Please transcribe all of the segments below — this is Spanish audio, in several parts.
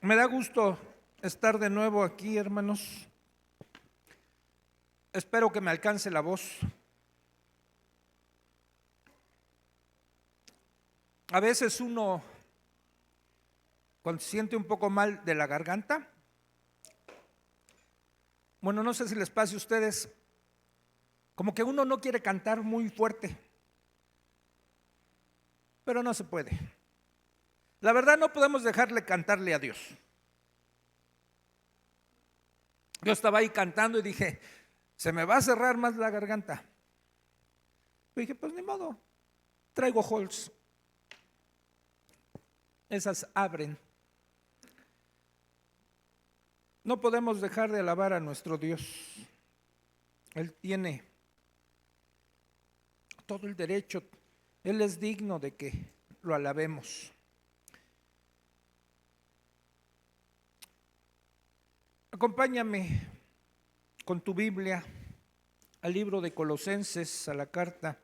Me da gusto estar de nuevo aquí, hermanos. Espero que me alcance la voz. A veces uno, cuando se siente un poco mal de la garganta, bueno, no sé si les pase a ustedes, como que uno no quiere cantar muy fuerte, pero no se puede. La verdad, no podemos dejarle cantarle a Dios. Yo estaba ahí cantando y dije, se me va a cerrar más la garganta. Y dije, pues ni modo, traigo Halls. Esas abren. No podemos dejar de alabar a nuestro Dios. Él tiene todo el derecho. Él es digno de que lo alabemos. Acompáñame con tu Biblia al libro de Colosenses, a la carta.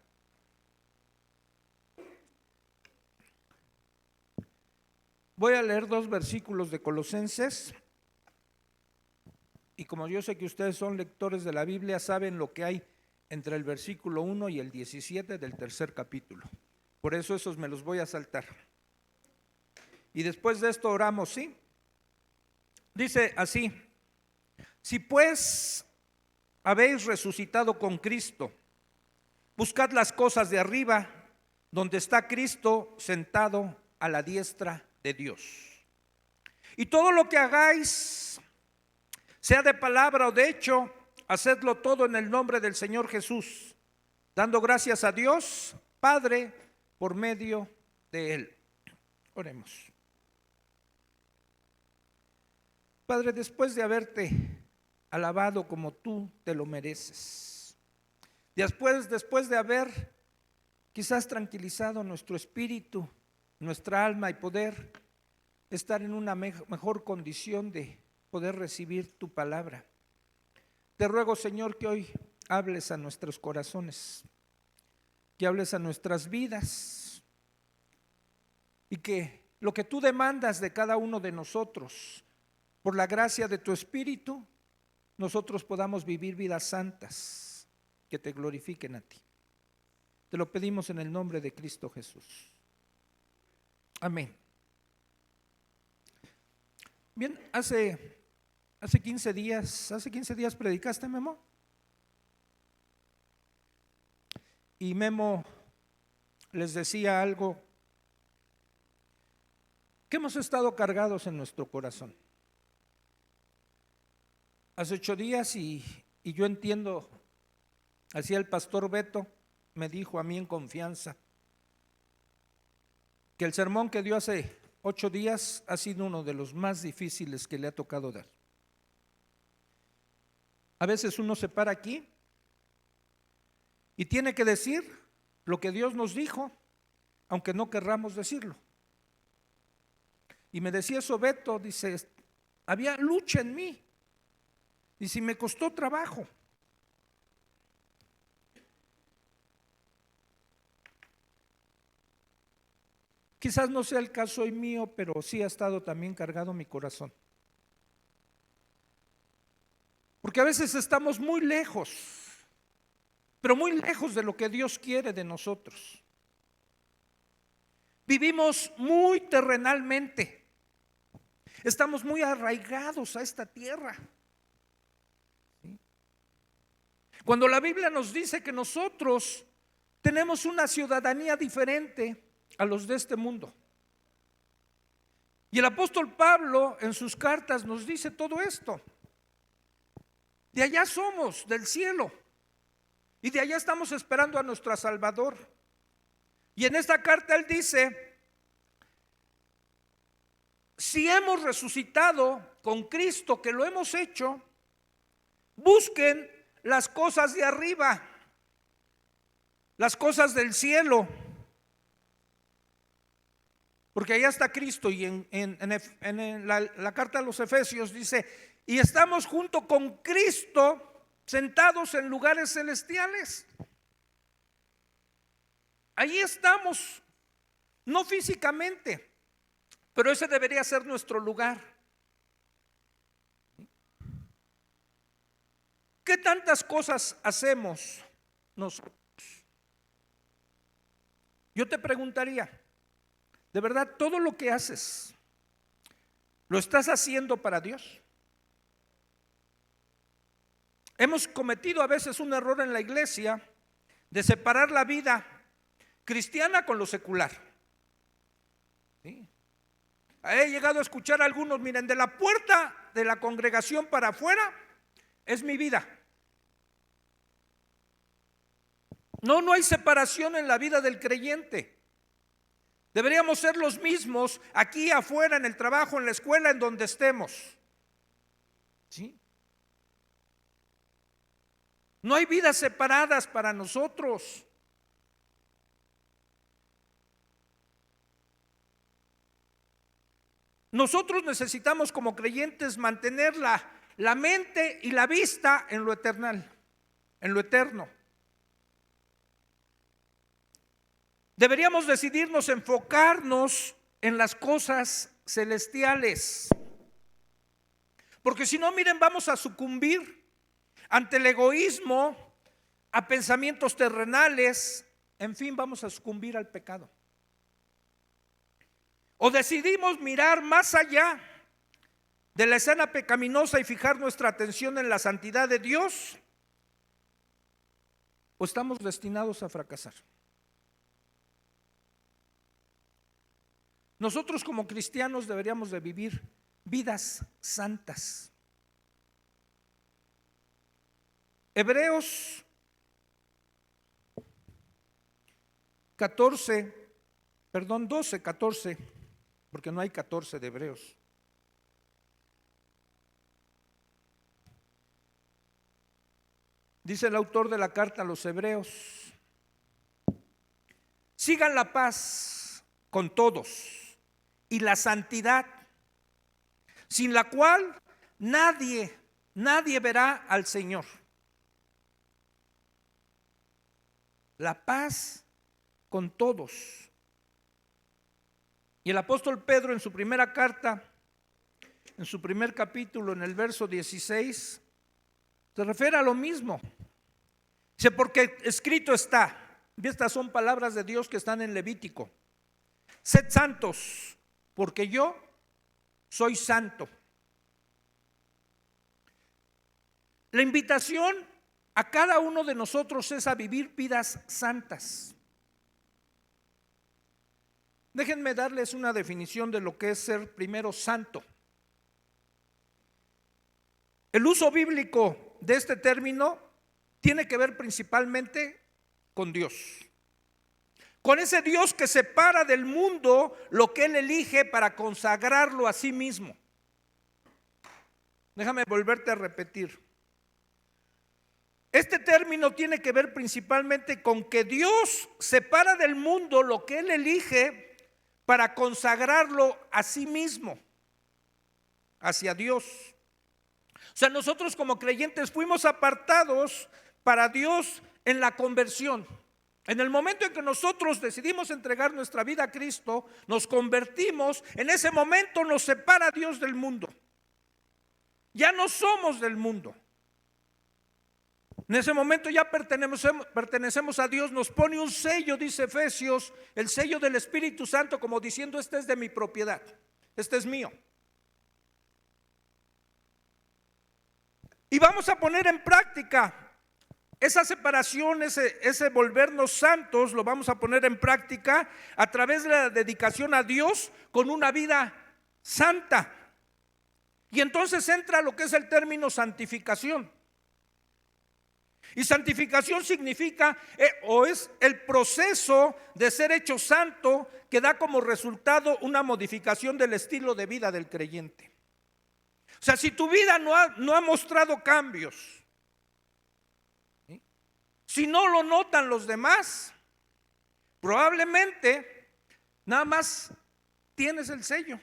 Voy a leer 2 versículos de Colosenses. Y como yo sé que ustedes son lectores de la Biblia, saben lo que hay entre el versículo 1 y el 17 del tercer capítulo. Por eso esos me los voy a saltar. Y después de esto oramos, ¿sí? Dice así: si pues habéis resucitado con Cristo, buscad las cosas de arriba, donde está Cristo sentado a la diestra de Dios. Y todo lo que hagáis, sea de palabra o de hecho, hacedlo todo en el nombre del Señor Jesús, dando gracias a Dios Padre por medio de Él. Oremos. Padre, después de haberte alabado como tú te lo mereces, después de haber quizás tranquilizado nuestro espíritu, nuestra alma y poder estar en una mejor condición de poder recibir tu palabra, te ruego, Señor, que hoy hables a nuestros corazones, que hables a nuestras vidas y que lo que tú demandas de cada uno de nosotros, por la gracia de tu Espíritu, nosotros podamos vivir vidas santas que te glorifiquen a ti. Te lo pedimos en el nombre de Cristo Jesús. Amén. Bien, hace 15 días predicaste, Memo. Y Memo les decía algo, que hemos estado cargados en nuestro corazón. Hace 8 días y yo entiendo, así el pastor Beto me dijo a mí en confianza, que el sermón que dio hace 8 días ha sido uno de los más difíciles que le ha tocado dar. A veces uno se para aquí y tiene que decir lo que Dios nos dijo, aunque no querramos decirlo. Y me decía eso Beto, dice, había lucha en mí. Y si me costó trabajo. Quizás no sea el caso hoy mío, pero sí ha estado también cargado mi corazón. Porque a veces estamos muy lejos, pero muy lejos de lo que Dios quiere de nosotros. Vivimos muy terrenalmente. Estamos muy arraigados a esta tierra. Cuando la Biblia nos dice que nosotros tenemos una ciudadanía diferente a los de este mundo. Y el apóstol Pablo en sus cartas nos dice todo esto. De allá somos, del cielo. Y de allá estamos esperando a nuestro Salvador. Y en esta carta él dice, si hemos resucitado con Cristo, que lo hemos hecho, busquen las cosas de arriba, las cosas del cielo, porque allá está Cristo. Y en la carta a los Efesios dice, y estamos junto con Cristo sentados en lugares celestiales. Ahí estamos, no físicamente, pero ese debería ser nuestro lugar. ¿Qué tantas cosas hacemos nosotros? Yo te preguntaría, ¿de verdad todo lo que haces lo estás haciendo para Dios? Hemos cometido a veces un error en la iglesia de separar la vida cristiana con lo secular. ¿Sí? He llegado a escuchar a algunos, miren, de la puerta de la congregación para afuera es mi vida. No hay separación en la vida del creyente. Deberíamos ser los mismos aquí afuera, en el trabajo, en la escuela, en donde estemos. ¿Sí? No hay vidas separadas para nosotros. Nosotros necesitamos como creyentes mantener la mente y la vista en lo eternal, en lo eterno. Deberíamos decidirnos enfocarnos en las cosas celestiales. Porque si no, miren, vamos a sucumbir ante el egoísmo, a pensamientos terrenales, en fin, vamos a sucumbir al pecado. O decidimos mirar más allá de la escena pecaminosa y fijar nuestra atención en la santidad de Dios, o estamos destinados a fracasar. Nosotros como cristianos deberíamos de vivir vidas santas. Hebreos 12, 14, porque no hay 14 de Hebreos. Dice el autor de la carta a los Hebreos: sigan la paz con todos y la santidad, sin la cual nadie verá al Señor. La paz con todos. Y el apóstol Pedro en su primera carta, en su primer capítulo, en el verso 16, se refiere a lo mismo. Dice, porque escrito está, y estas son palabras de Dios que están en Levítico: sed santos, porque yo soy santo. La invitación a cada uno de nosotros es a vivir vidas santas. Déjenme darles una definición de lo que es ser primero santo. El uso bíblico de este término tiene que ver principalmente con Dios. Con ese Dios que separa del mundo lo que Él elige para consagrarlo a sí mismo. Déjame volverte a repetir. Este término tiene que ver principalmente con que Dios separa del mundo lo que Él elige para consagrarlo a sí mismo, hacia Dios. O sea, nosotros como creyentes fuimos apartados para Dios en la conversión. En el momento en que nosotros decidimos entregar nuestra vida a Cristo, nos convertimos, en ese momento nos separa Dios del mundo. Ya no somos del mundo. En ese momento ya pertenecemos a Dios, nos pone un sello, dice Efesios, el sello del Espíritu Santo, como diciendo: este es de mi propiedad, este es mío. Y vamos a poner en práctica esa separación, ese volvernos santos, lo vamos a poner en práctica a través de la dedicación a Dios con una vida santa. Y entonces entra lo que es el término santificación. Y santificación significa o es el proceso de ser hecho santo que da como resultado una modificación del estilo de vida del creyente. O sea, si tu vida no ha mostrado cambios, ¿sí?, si no lo notan los demás, probablemente nada más tienes el sello,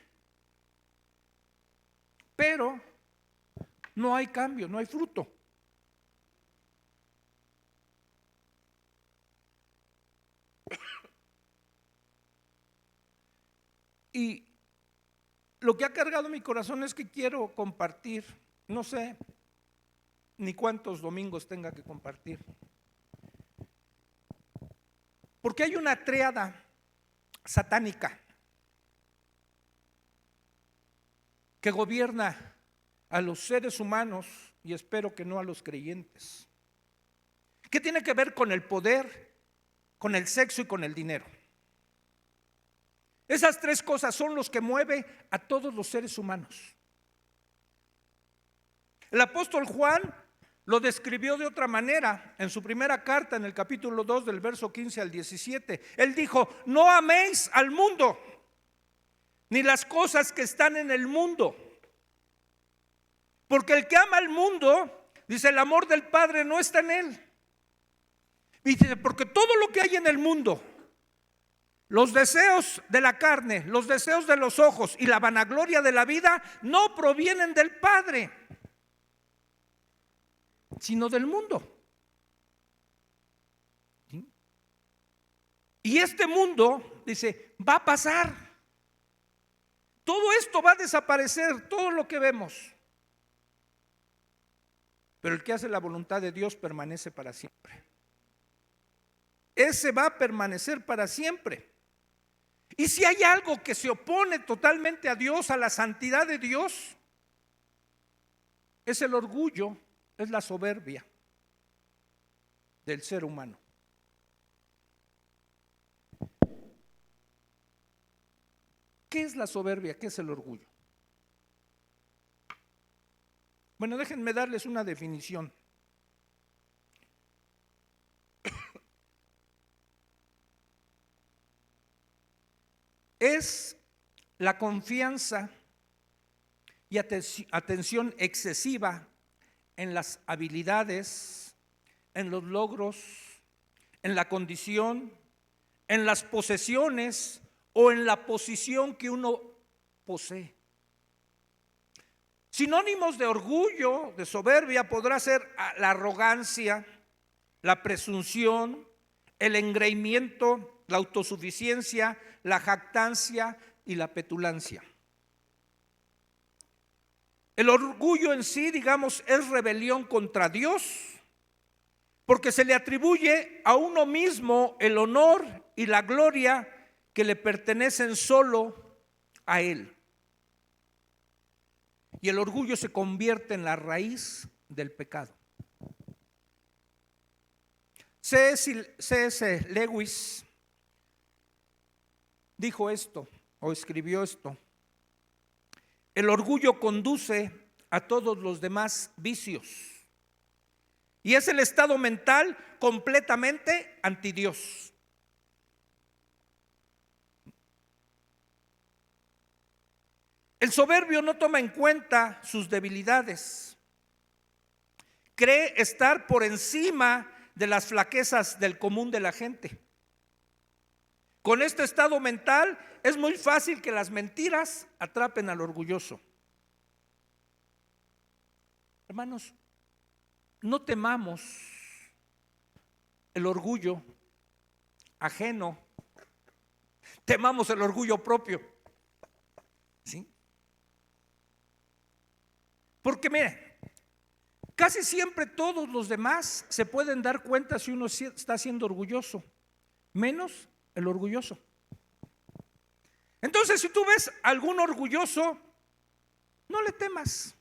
pero no hay cambio, no hay fruto. Y lo que ha cargado mi corazón es que quiero compartir, no sé ni cuántos domingos tenga que compartir. Porque hay una tríada satánica que gobierna a los seres humanos y espero que no a los creyentes. ¿Qué tiene que ver con el poder, con el sexo y con el dinero? Esas tres cosas son los que mueven a todos los seres humanos. El apóstol Juan lo describió de otra manera en su primera carta, en el capítulo 2, del verso 15 al 17. Él dijo: no améis al mundo, ni las cosas que están en el mundo. Porque el que ama al mundo, dice, el amor del Padre no está en él. Dice, porque todo lo que hay en el mundo, los deseos de la carne, los deseos de los ojos y la vanagloria de la vida, no provienen del Padre, sino del mundo. ¿Sí? Y este mundo, dice, va a pasar. Todo esto va a desaparecer, todo lo que vemos. Pero el que hace la voluntad de Dios permanece para siempre. Ese va a permanecer para siempre. Y si hay algo que se opone totalmente a Dios, a la santidad de Dios, es el orgullo, es la soberbia del ser humano. ¿Qué es la soberbia? ¿Qué es el orgullo? Bueno, déjenme darles una definición. Es la confianza y atención excesiva en las habilidades, en los logros, en la condición, en las posesiones o en la posición que uno posee. Sinónimos de orgullo, de soberbia, podrá ser la arrogancia, la presunción, el engreimiento, la autosuficiencia, la jactancia y la petulancia. El orgullo en sí, digamos, es rebelión contra Dios, porque se le atribuye a uno mismo el honor y la gloria que le pertenecen solo a Él. Y el orgullo se convierte en la raíz del pecado. C.S. Lewis dijo esto, o escribió esto: el orgullo conduce a todos los demás vicios y es el estado mental completamente anti Dios. El soberbio no toma en cuenta sus debilidades, cree estar por encima de las flaquezas del común de la gente. Con este estado mental es muy fácil que las mentiras atrapen al orgulloso. Hermanos, no temamos el orgullo ajeno, temamos el orgullo propio. ¿Sí? Porque mire, casi siempre todos los demás se pueden dar cuenta si uno está siendo orgulloso, menos el orgulloso. Entonces, si tú ves a algún orgulloso, no le temas,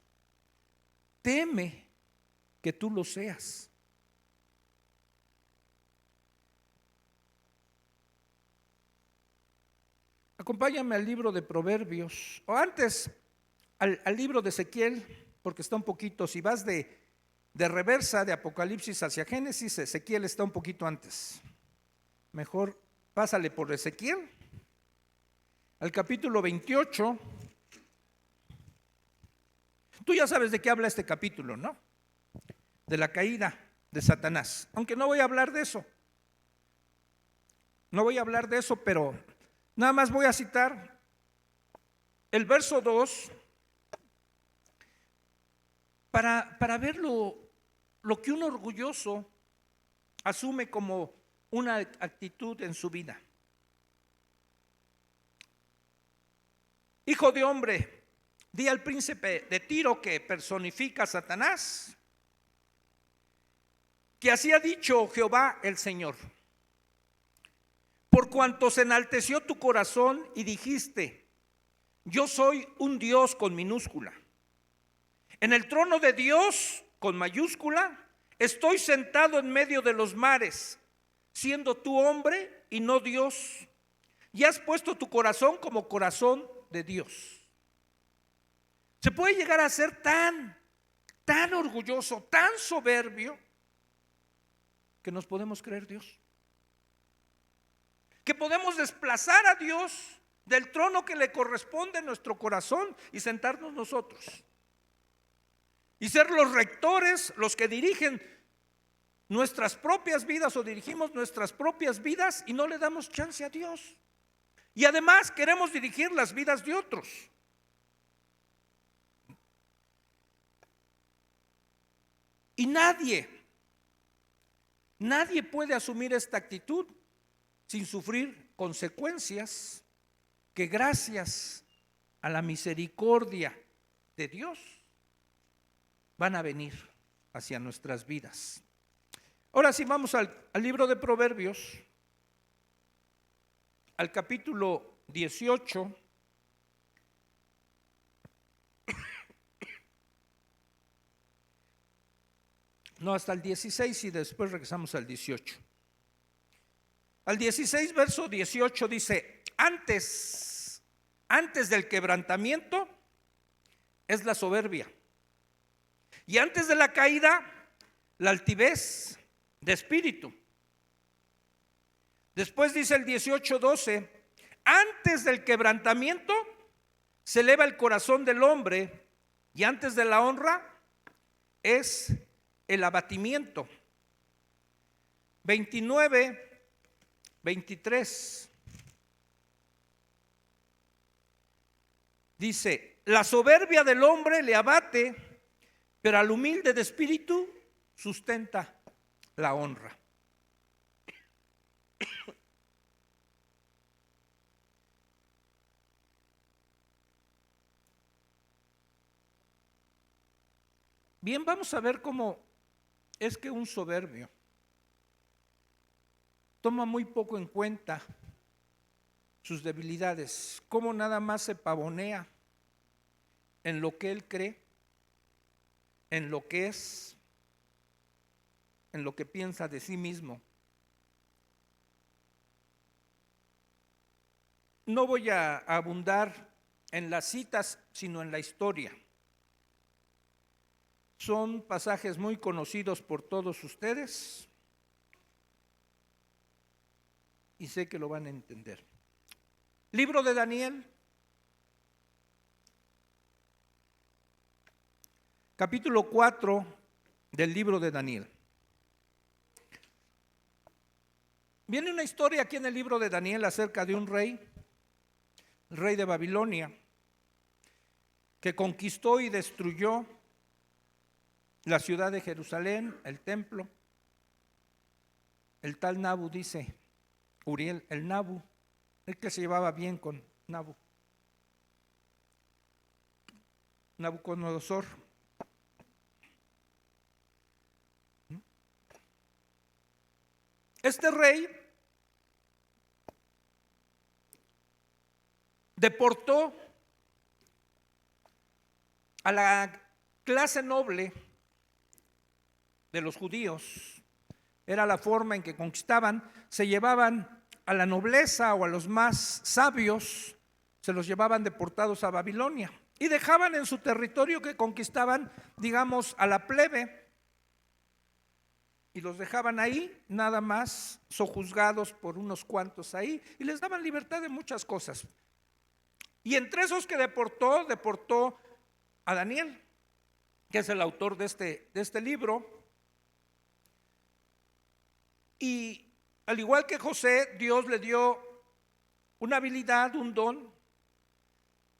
teme que tú lo seas. Acompáñame al libro de Proverbios, o antes al libro de Ezequiel, porque está un poquito, si vas de reversa de Apocalipsis hacia Génesis, Ezequiel está un poquito antes. Mejor pásale por Ezequiel, al capítulo 28. Tú ya sabes de qué habla este capítulo, ¿no? De la caída de Satanás. Aunque no voy a hablar de eso. No voy a hablar de eso, pero nada más voy a citar el verso 2 para ver lo que un orgulloso asume como una actitud en su vida. Hijo de hombre, di al príncipe de Tiro, que personifica a Satanás, que así ha dicho Jehová el Señor: por cuanto se enalteció tu corazón y dijiste, yo soy un Dios con minúscula, en el trono de Dios con mayúscula, estoy sentado en medio de los mares, siendo tú hombre y no Dios, y has puesto tu corazón como corazón de Dios. Se puede llegar a ser tan orgulloso, tan soberbio, que nos podemos creer Dios, que podemos desplazar a Dios del trono que le corresponde en nuestro corazón y sentarnos nosotros y ser los rectores, los que dirigen nuestras propias vidas o dirigimos nuestras propias vidas y no le damos chance a Dios. Y además queremos dirigir las vidas de otros. Y nadie puede asumir esta actitud sin sufrir consecuencias que gracias a la misericordia de Dios van a venir hacia nuestras vidas. Ahora sí, vamos al libro de Proverbios, al capítulo 18. No, hasta el 16 y después regresamos al 18. Al 16, verso 18 dice: antes del quebrantamiento es la soberbia, y antes de la caída la altivez de espíritu. Después dice el 18:12: antes del quebrantamiento se eleva el corazón del hombre, y antes de la honra es el abatimiento. 29:23 dice: la soberbia del hombre le abate, pero al humilde de espíritu sustenta la honra. Bien, vamos a ver cómo es que un soberbio toma muy poco en cuenta sus debilidades, cómo nada más se pavonea en lo que él cree, en lo que es, en lo que piensa de sí mismo. No voy a abundar en las citas, sino en la historia. Son pasajes muy conocidos por todos ustedes y sé que lo van a entender. Libro de Daniel, capítulo 4 del libro de Daniel. Viene una historia aquí en el libro de Daniel acerca de un rey, el rey de Babilonia, que conquistó y destruyó la ciudad de Jerusalén, el templo. El tal Nabu, dice Uriel, el Nabu, el que se llevaba bien con Nabucodonosor. Este rey deportó a la clase noble de los judíos. Era la forma en que conquistaban. Se llevaban a la nobleza o a los más sabios, se los llevaban deportados a Babilonia y dejaban en su territorio que conquistaban, digamos, a la plebe, y los dejaban ahí, nada más sojuzgados por unos cuantos ahí, y les daban libertad de muchas cosas. Y entre esos que deportó a Daniel, que es el autor de este libro. Y al igual que José, Dios le dio una habilidad, un don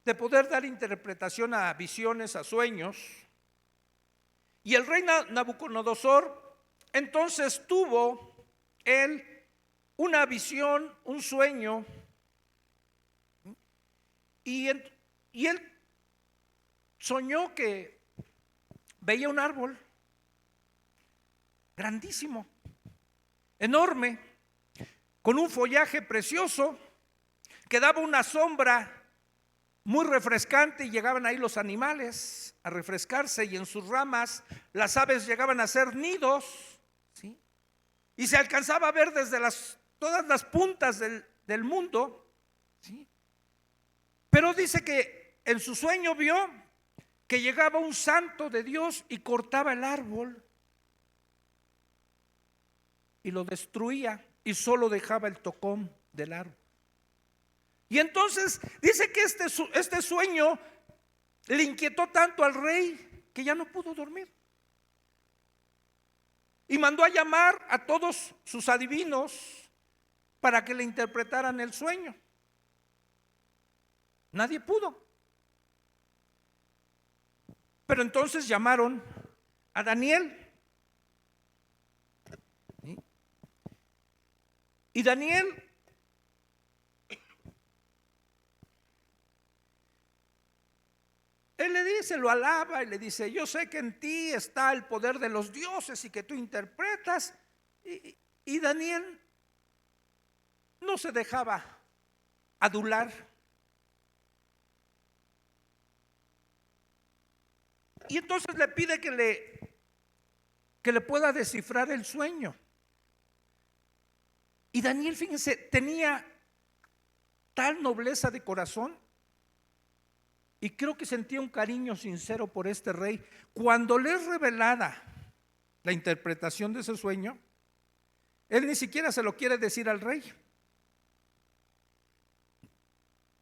de poder dar interpretación a visiones, a sueños. Y el rey Nabucodonosor entonces tuvo él una visión, un sueño, y él soñó que veía un árbol grandísimo, enorme, con un follaje precioso, que daba una sombra muy refrescante y llegaban ahí los animales a refrescarse y en sus ramas las aves llegaban a hacer nidos, ¿sí? Y se alcanzaba a ver desde todas las puntas del mundo, ¿sí? Pero dice que en su sueño vio que llegaba un santo de Dios y cortaba el árbol y lo destruía y solo dejaba el tocón del árbol. Y entonces dice que este sueño le inquietó tanto al rey que ya no pudo dormir. Y mandó a llamar a todos sus adivinos para que le interpretaran el sueño. Nadie pudo. Pero entonces llamaron a Daniel. ¿Sí? Y Daniel él le dice, lo alaba y le dice: yo sé que en ti está el poder de los dioses y que tú interpretas. Y Daniel no se dejaba adular. Y entonces le pide que le pueda descifrar el sueño. Y Daniel, fíjense, tenía tal nobleza de corazón. Y creo que sentía un cariño sincero por este rey. Cuando le es revelada la interpretación de ese sueño, él ni siquiera se lo quiere decir al rey.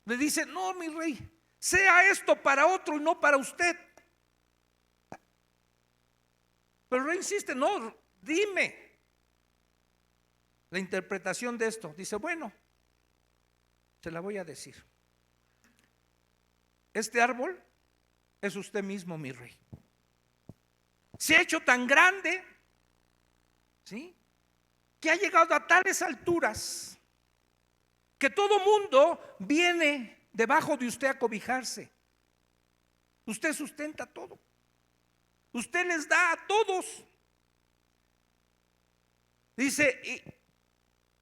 Le dice: no, mi rey, sea esto para otro y no para usted. Pero el rey insiste: no, dime la interpretación de esto. Dice: bueno, se la voy a decir. Este árbol es usted mismo, mi rey. Se ha hecho tan grande, ¿sí?, que ha llegado a tales alturas que todo mundo viene debajo de usted a cobijarse. Usted sustenta todo. Usted les da a todos. Dice,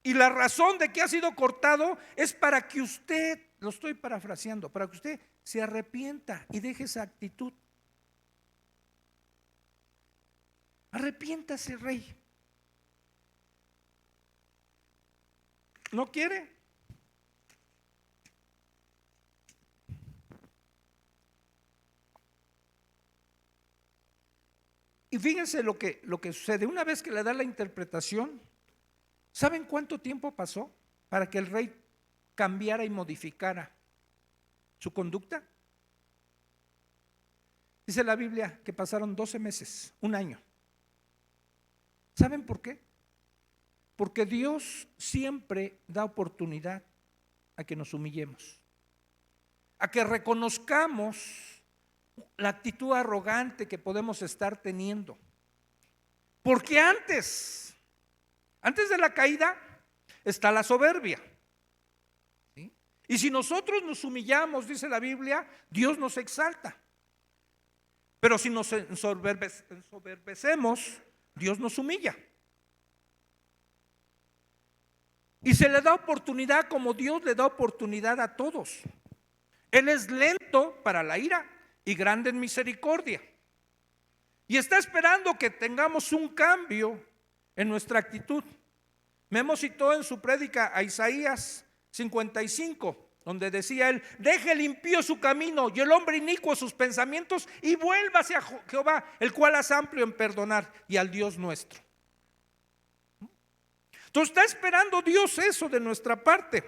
y la razón de que ha sido cortado es para que usted, lo estoy parafraseando, para que usted se arrepienta y deje esa actitud. Arrepiéntase, rey. ¿No quiere? Y fíjense lo que sucede. Una vez que le da la interpretación, ¿saben cuánto tiempo pasó para que el rey cambiara y modificara su conducta? Dice la Biblia que pasaron 12 meses, un año. ¿Saben por qué? Porque Dios siempre da oportunidad a que nos humillemos, a que reconozcamos la actitud arrogante que podemos estar teniendo. Porque antes de la caída está la soberbia, ¿sí? Y si nosotros nos humillamos, dice la Biblia, Dios nos exalta. Pero si nos ensoberbecemos, Dios nos humilla. Y se le da oportunidad como Dios le da oportunidad a todos. Él es lento para la ira y grande en misericordia. Y está esperando que tengamos un cambio en nuestra actitud. Memo citó en su prédica a Isaías 55, donde decía él: deje el impío su camino y el hombre inicuo sus pensamientos y vuélvase a Jehová, el cual es amplio en perdonar, y al Dios nuestro. Entonces está esperando Dios eso de nuestra parte.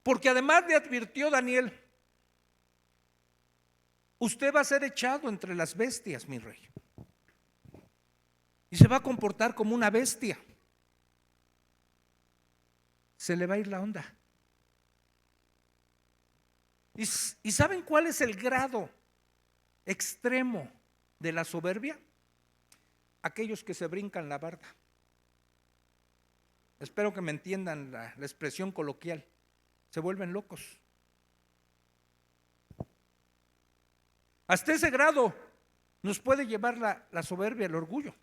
Porque además le advirtió Daniel: usted va a ser echado entre las bestias, mi rey, y se va a comportar como una bestia. Se le va a ir la onda. ¿Y saben cuál es el grado extremo de la soberbia? Aquellos que se brincan la barda. Espero que me entiendan la expresión coloquial. Se vuelven locos. Hasta ese grado nos puede llevar la soberbia, el orgullo.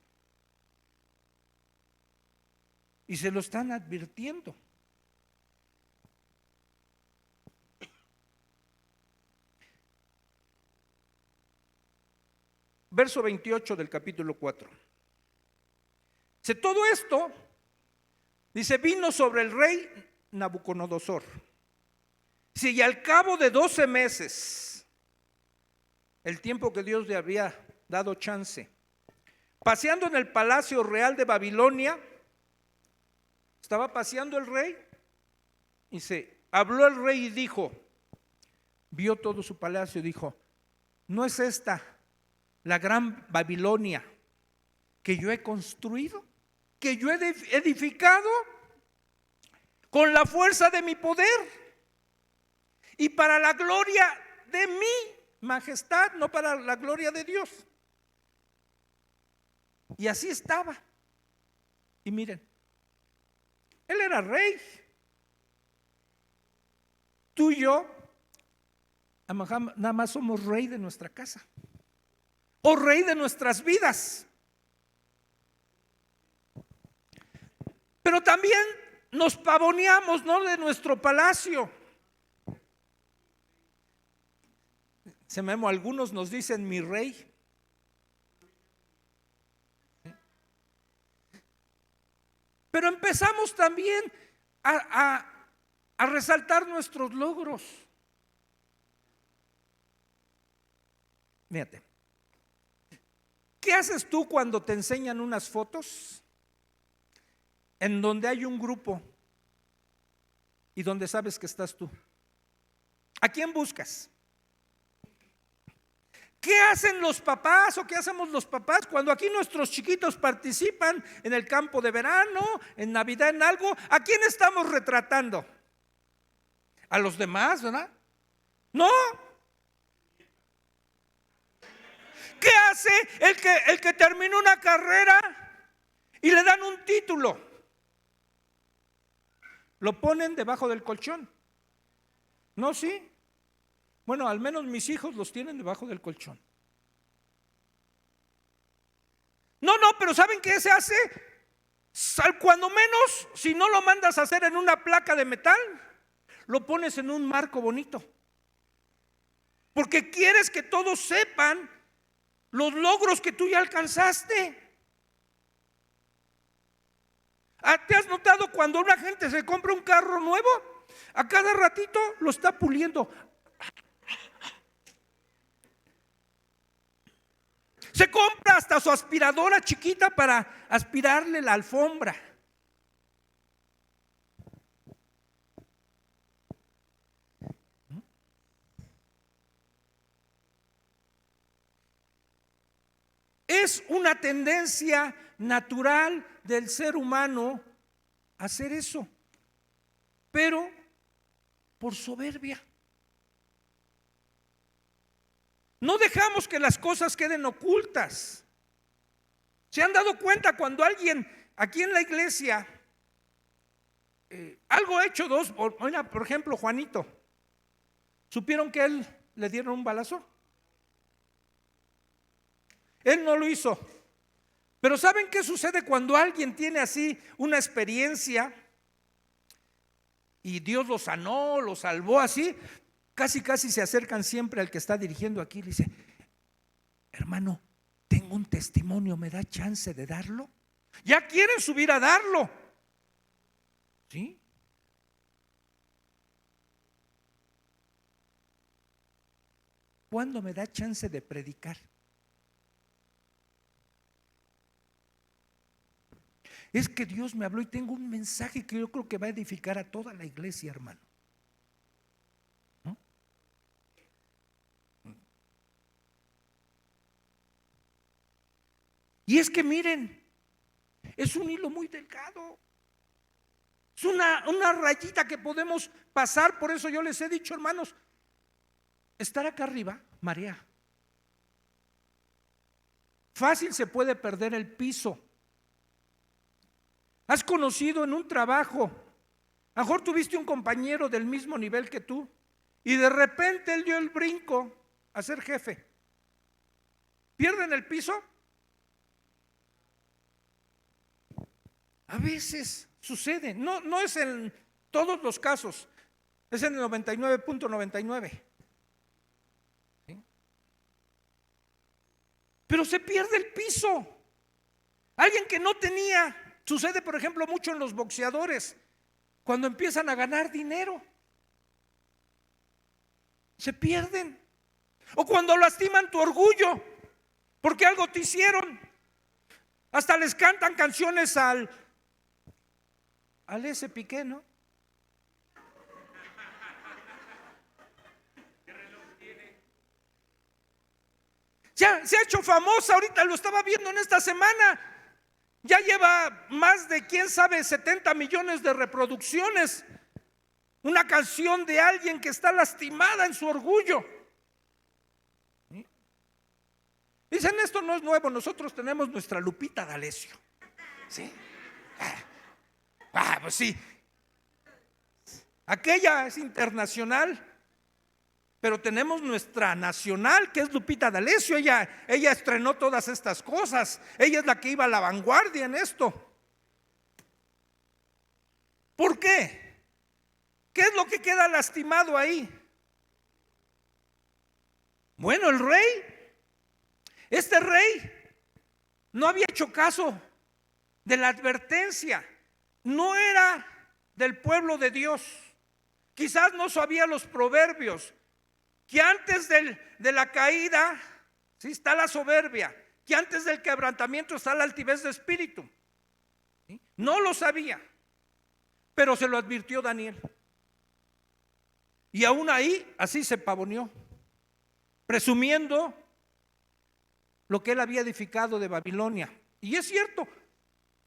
Y se lo están advirtiendo. Verso 28 del capítulo 4. Dice, todo esto, dice, vino sobre el rey Nabucodonosor. Dice, y al cabo de 12 meses, el tiempo que Dios le había dado chance, paseando en el palacio real de Babilonia, estaba paseando el rey, y habló el rey y dijo, vio todo su palacio y dijo, ¿no es esta la gran Babilonia que yo he construido, que yo he edificado con la fuerza de mi poder y para la gloria de mi majestad, no para la gloria de Dios? Y así estaba. Y miren, él era rey. Tú y yo nada más somos rey de nuestra casa o rey de nuestras vidas. Pero también nos pavoneamos, ¿no?, de nuestro palacio. Algunos nos dicen mi rey. Pero empezamos también a resaltar nuestros logros. Fíjate, ¿qué haces tú cuando te enseñan unas fotos en donde hay un grupo y donde sabes que estás tú? ¿A quién buscas? ¿Qué hacen los papás o qué hacemos los papás cuando aquí nuestros chiquitos participan en el campo de verano, en Navidad, en algo? ¿A quién estamos retratando? ¿A los demás, verdad? No. ¿Qué hace el que terminó una carrera y le dan un título? Lo ponen debajo del colchón. ¿No? Sí. Bueno, al menos mis hijos los tienen debajo del colchón. No, pero ¿saben qué se hace? Cuando menos, si no lo mandas a hacer en una placa de metal, lo pones en un marco bonito. Porque quieres que todos sepan los logros que tú ya alcanzaste. ¿Te has notado cuando una gente se compra un carro nuevo? A cada ratito lo está puliendo. Se compra hasta su aspiradora chiquita para aspirarle la alfombra. Es una tendencia natural del ser humano hacer eso, pero por soberbia. No dejamos que las cosas queden ocultas. ¿Se han dado cuenta cuando alguien aquí en la iglesia, algo hecho por ejemplo, Juanito, supieron que él le dieron un balazo? Él no lo hizo. Pero ¿saben qué sucede cuando alguien tiene así una experiencia y Dios lo sanó, lo salvó así? Casi se acercan siempre al que está dirigiendo aquí y le dice, hermano, tengo un testimonio, ¿me da chance de darlo? Ya quieren subir a darlo. ¿Sí? ¿Cuándo me da chance de predicar? Es que Dios me habló y tengo un mensaje que yo creo que va a edificar a toda la iglesia, hermano. ¿No? Y es que miren, es un hilo muy delgado. Es una rayita que podemos pasar. Por eso yo les he dicho, hermanos, estar acá arriba marea. Fácil se puede perder el piso. ¿Has conocido en un trabajo? A lo mejor tuviste un compañero del mismo nivel que tú y de repente él dio el brinco a ser jefe. ¿Pierden el piso? A veces sucede, no es en todos los casos, es en el 99.99. ¿Sí? Pero se pierde el piso. Alguien que no tenía, sucede por ejemplo mucho en los boxeadores, cuando empiezan a ganar dinero, se pierden. O cuando lastiman tu orgullo, porque algo te hicieron. Hasta les cantan canciones al ese Piqué, ¿no? Se ha hecho famosa, ahorita lo estaba viendo en esta semana. Ya lleva más de, quién sabe, 70 millones de reproducciones. Una canción de alguien que está lastimada en su orgullo. ¿Sí? Dicen, esto no es nuevo, nosotros tenemos nuestra Lupita D'Alessio. ¿Sí? Pues sí. Aquella es internacional, pero tenemos nuestra nacional, que es Lupita D'Alessio. Ella estrenó todas estas cosas. Ella es la que iba a la vanguardia en esto. ¿Por qué? ¿Qué es lo que queda lastimado ahí? Bueno, el rey, este rey no había hecho caso de la advertencia. No era del pueblo de Dios. Quizás no sabía los proverbios, que antes de la caída, ¿sí?, está la soberbia, que antes del quebrantamiento está la altivez de espíritu. ¿Sí? No lo sabía, pero se lo advirtió Daniel. Y aún ahí, así se pavoneó, presumiendo lo que él había edificado de Babilonia. Y es cierto,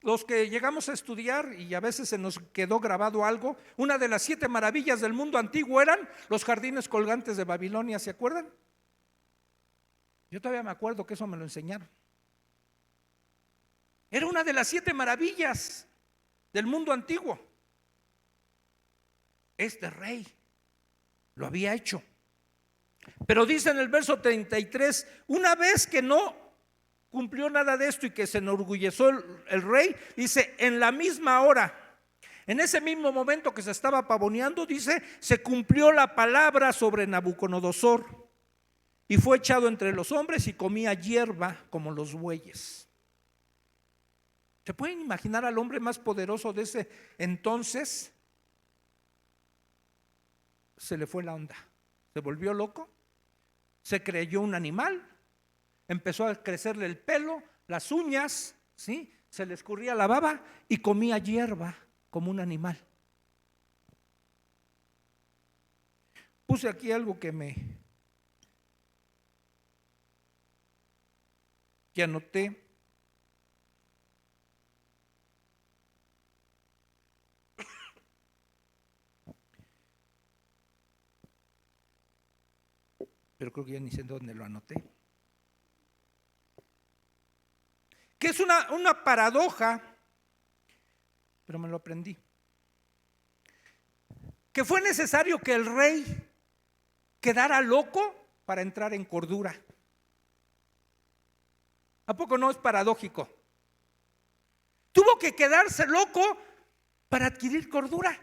los que llegamos a estudiar y a veces se nos quedó grabado algo, una de las 7 maravillas del mundo antiguo eran los jardines colgantes de Babilonia, ¿se acuerdan? Yo todavía me acuerdo que eso me lo enseñaron. Era una de las 7 maravillas del mundo antiguo. Este rey lo había hecho. Pero dice en el verso 33, una vez que no cumplió nada de esto y que se enorgulleció el rey, dice, en la misma hora, en ese mismo momento que se estaba pavoneando, dice, se cumplió la palabra sobre Nabucodonosor y fue echado entre los hombres y comía hierba como los bueyes. ¿Se pueden imaginar al hombre más poderoso de ese entonces? Se le fue la onda, se volvió loco, se creyó un animal. Empezó a crecerle el pelo, las uñas, ¿sí? Se le escurría la baba y comía hierba como un animal. Puse aquí algo que anoté. Pero creo que ya ni sé dónde lo anoté. Que es una paradoja, pero me lo aprendí. Que fue necesario que el rey quedara loco para entrar en cordura. ¿A poco no es paradójico? Tuvo que quedarse loco para adquirir cordura.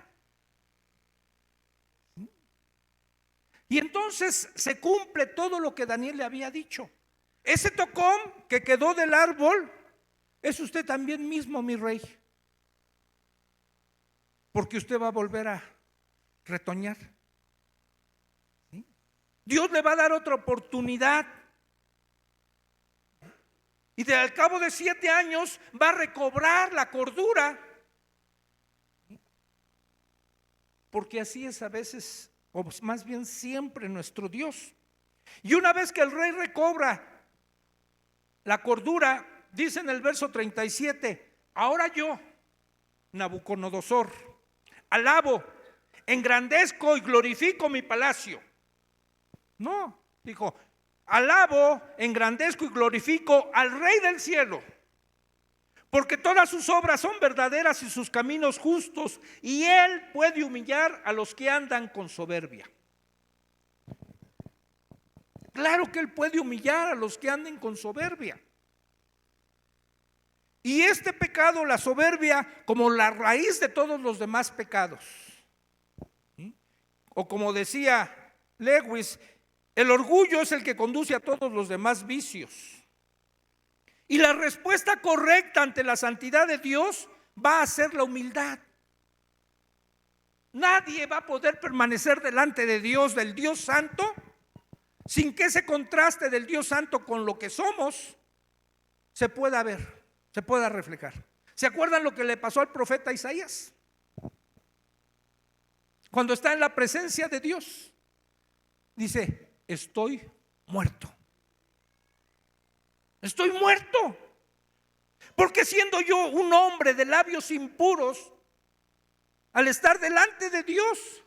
Y entonces se cumple todo lo que Daniel le había dicho. Ese tocón que quedó del árbol es usted también mismo, mi rey, porque usted va a volver a retoñar. ¿Sí? Dios le va a dar otra oportunidad y al cabo de 7 años va a recobrar la cordura, porque así es a veces, o más bien siempre, nuestro Dios. Y una vez que el rey recobra la cordura, dice en el verso 37, ahora yo, Nabucodonosor, alabo, engrandezco y glorifico mi palacio. No, dijo, alabo, engrandezco y glorifico al Rey del cielo, porque todas sus obras son verdaderas y sus caminos justos, y él puede humillar a los que andan con soberbia. Claro que Él puede humillar a los que anden con soberbia. Y este pecado, la soberbia, como la raíz de todos los demás pecados. ¿Sí? O como decía Lewis, el orgullo es el que conduce a todos los demás vicios. Y la respuesta correcta ante la santidad de Dios va a ser la humildad. Nadie va a poder permanecer delante de Dios, del Dios Santo, sin que ese contraste del Dios Santo con lo que somos se pueda ver, se pueda reflejar. ¿Se acuerdan lo que le pasó al profeta Isaías? Cuando está en la presencia de Dios, dice: estoy muerto. Estoy muerto. Porque siendo yo un hombre de labios impuros, al estar delante de Dios,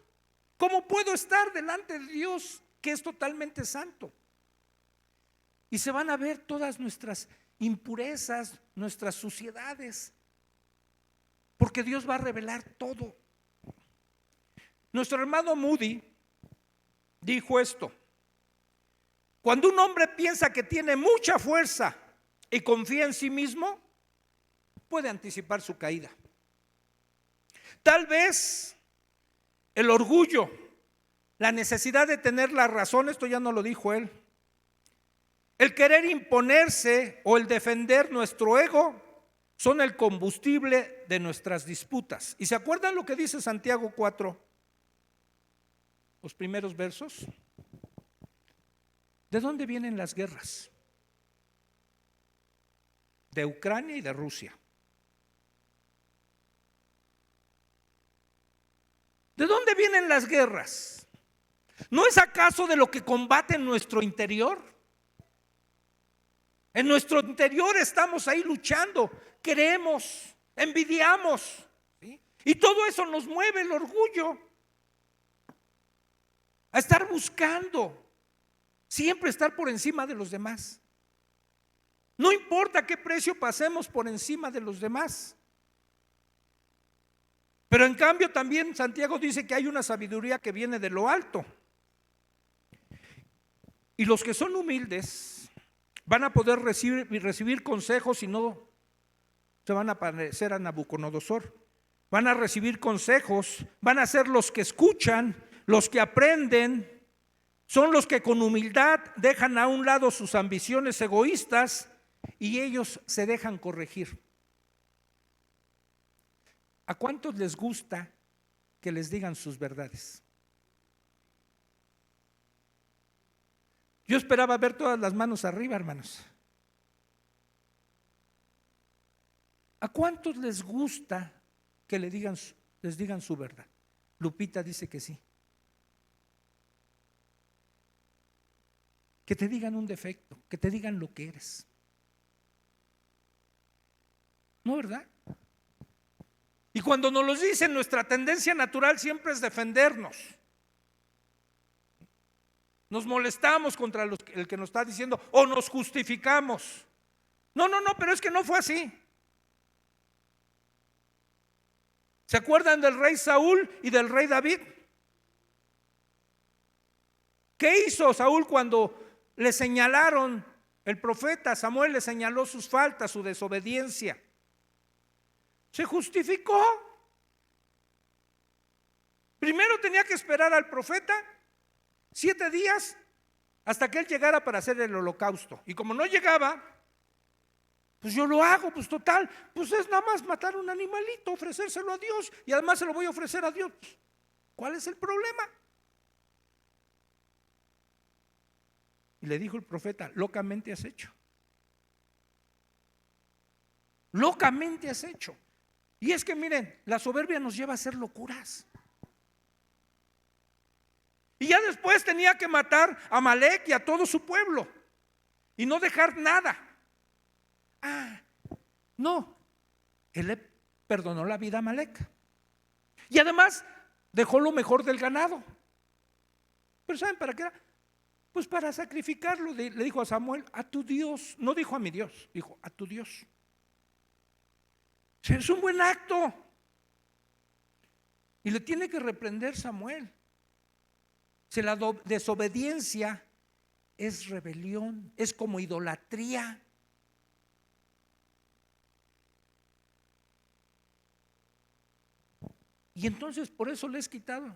¿cómo puedo estar delante de Dios que es totalmente santo? Y se van a ver todas nuestras impurezas, nuestras suciedades, porque Dios va a revelar todo. Nuestro hermano Moody dijo esto: cuando un hombre piensa que tiene mucha fuerza y confía en sí mismo, puede anticipar su caída. Tal vez el orgullo, la necesidad de tener la razón, esto ya no lo dijo él, el querer imponerse o el defender nuestro ego son el combustible de nuestras disputas. ¿Y se acuerdan lo que dice Santiago 4? Los primeros versos. ¿De dónde vienen las guerras? De Ucrania y de Rusia. ¿De dónde vienen las guerras? ¿No es acaso de lo que combate en nuestro interior? En nuestro interior estamos ahí luchando, queremos, envidiamos, ¿sí? Y todo eso nos mueve el orgullo a estar buscando, siempre estar por encima de los demás. No importa qué precio pasemos por encima de los demás. Pero en cambio también Santiago dice que hay una sabiduría que viene de lo alto. Y los que son humildes van a poder recibir consejos y no se van a parecer a Nabucodonosor. Van a recibir consejos, van a ser los que escuchan, los que aprenden, son los que con humildad dejan a un lado sus ambiciones egoístas y ellos se dejan corregir. ¿A cuántos les gusta que les digan sus verdades? Yo esperaba ver todas las manos arriba, hermanos. ¿A cuántos les gusta que les digan su verdad? Lupita dice que sí. Que te digan un defecto, que te digan lo que eres. ¿No, verdad? Y cuando nos lo dicen, nuestra tendencia natural siempre es defendernos. Nos molestamos contra el que nos está diciendo o nos justificamos. No, pero es que no fue así. ¿Se acuerdan del rey Saúl y del rey David? ¿Qué hizo Saúl cuando le señalaron, el profeta Samuel le señaló sus faltas, su desobediencia? Se justificó. Primero tenía que esperar al profeta 7 días hasta que él llegara para hacer el holocausto. Y como no llegaba, pues yo lo hago, pues total, pues es nada más matar un animalito, ofrecérselo a Dios, y además se lo voy a ofrecer a Dios. ¿Cuál es el problema? Y le dijo el profeta: locamente has hecho. Locamente has hecho. Y es que miren, la soberbia nos lleva a hacer locuras. Y ya después tenía que matar a Amalek y a todo su pueblo y no dejar nada. No, él le perdonó la vida a Amalek y además dejó lo mejor del ganado. Pero ¿saben para qué era? Pues para sacrificarlo. Le dijo a Samuel: a tu Dios. No dijo a mi Dios, dijo a tu Dios. Es un buen acto. Y le tiene que reprender Samuel. Si la desobediencia es rebelión, es como idolatría. Y entonces por eso le es quitado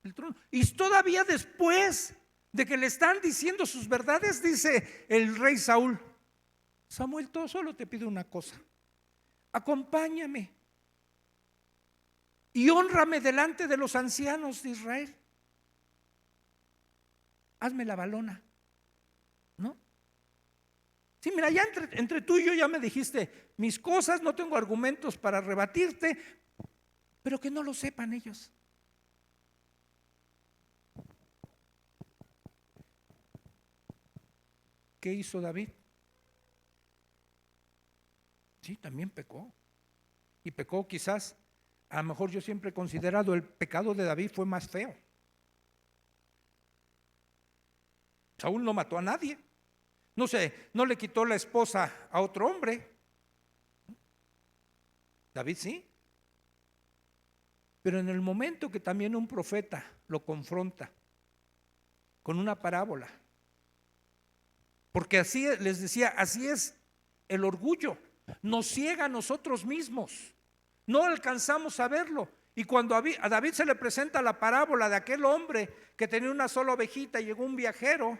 el trono. Y todavía después de que le están diciendo sus verdades, dice el rey Saúl: Samuel, todo solo te pido una cosa: acompáñame y hónrame delante de los ancianos de Israel. Hazme la valona, ¿no? Sí, mira, ya entre tú y yo ya me dijiste mis cosas, no tengo argumentos para rebatirte, pero que no lo sepan ellos. ¿Qué hizo David? Sí, también pecó. Y pecó quizás, a lo mejor yo siempre he considerado el pecado de David fue más feo. Saúl no mató a nadie. No sé, no le quitó la esposa a otro hombre. David sí. Pero en el momento que también un profeta lo confronta con una parábola, porque así les decía, así es el orgullo, nos ciega a nosotros mismos, no alcanzamos a verlo. Y cuando a David se le presenta la parábola de aquel hombre que tenía una sola ovejita y llegó un viajero,